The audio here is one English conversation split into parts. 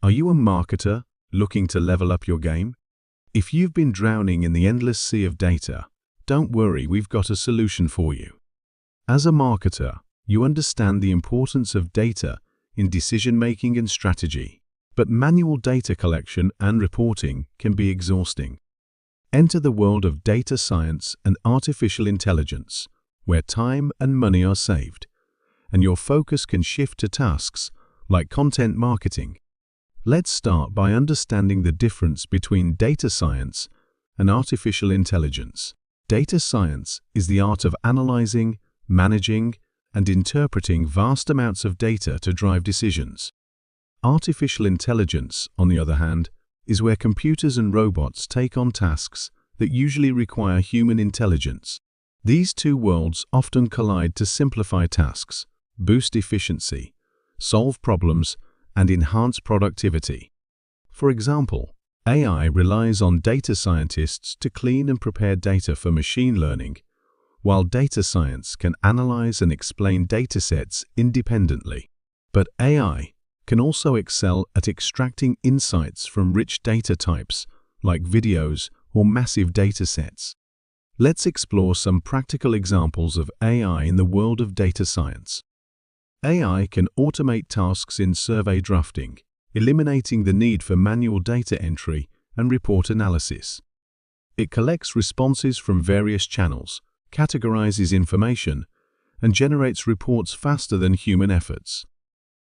Are you a marketer looking to level up your game? If you've been drowning in the endless sea of data, don't worry, we've got a solution for you. As a marketer, you understand the importance of data in decision-making and strategy, but manual data collection and reporting can be exhausting. Enter the world of data science and artificial intelligence, where time and money are saved, and your focus can shift to tasks like content marketing. Let's start by understanding the difference between data science and artificial intelligence. Data science is the art of analyzing, managing, and interpreting vast amounts of data to drive decisions. Artificial intelligence, on the other hand, is where computers and robots take on tasks that usually require human intelligence. These two worlds often collide to simplify tasks, boost efficiency, solve problems, and enhance productivity. For example, AI relies on data scientists to clean and prepare data for machine learning, while data science can analyze and explain datasets independently. But AI can also excel at extracting insights from rich data types like videos or massive datasets. Let's explore some practical examples of AI in the world of data science. AI can automate tasks in survey drafting, eliminating the need for manual data entry and report analysis. It collects responses from various channels, categorizes information, and generates reports faster than human efforts.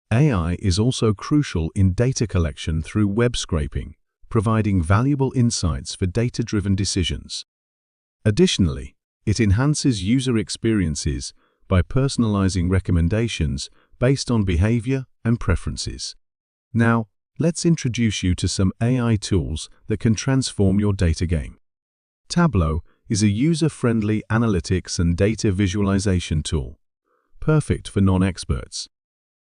AI is also crucial in data collection through web scraping, providing valuable insights for data-driven decisions. Additionally, it enhances user experiences by personalizing recommendations based on behavior and preferences. Now, let's introduce you to some AI tools that can transform your data game. Tableau is a user-friendly analytics and data visualization tool, perfect for non-experts.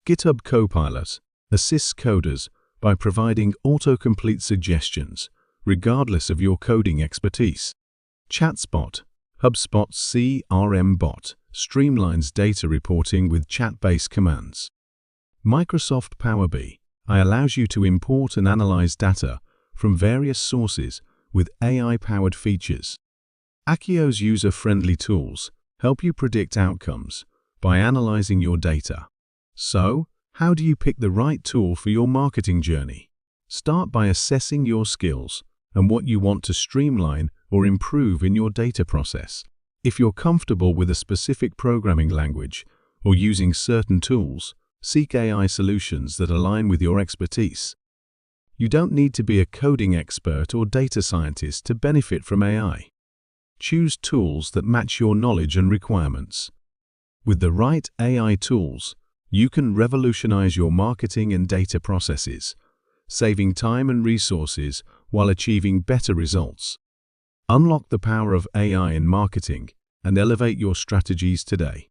GitHub Copilot assists coders by providing autocomplete suggestions, regardless of your coding expertise. ChatSpot, HubSpot's CRM bot, streamlines data reporting with chat-based commands. Microsoft Power BI allows you to import and analyze data from various sources with AI-powered features. Akio's user-friendly tools help you predict outcomes by analyzing your data. So, how do you pick the right tool for your marketing journey? Start by assessing your skills and what you want to streamline or improve in your data process. If you're comfortable with a specific programming language or using certain tools, seek AI solutions that align with your expertise. You don't need to be a coding expert or data scientist to benefit from AI. Choose tools that match your knowledge and requirements. With the right AI tools, you can revolutionize your marketing and data processes, saving time and resources while achieving better results. Unlock the power of AI in marketing and elevate your strategies today.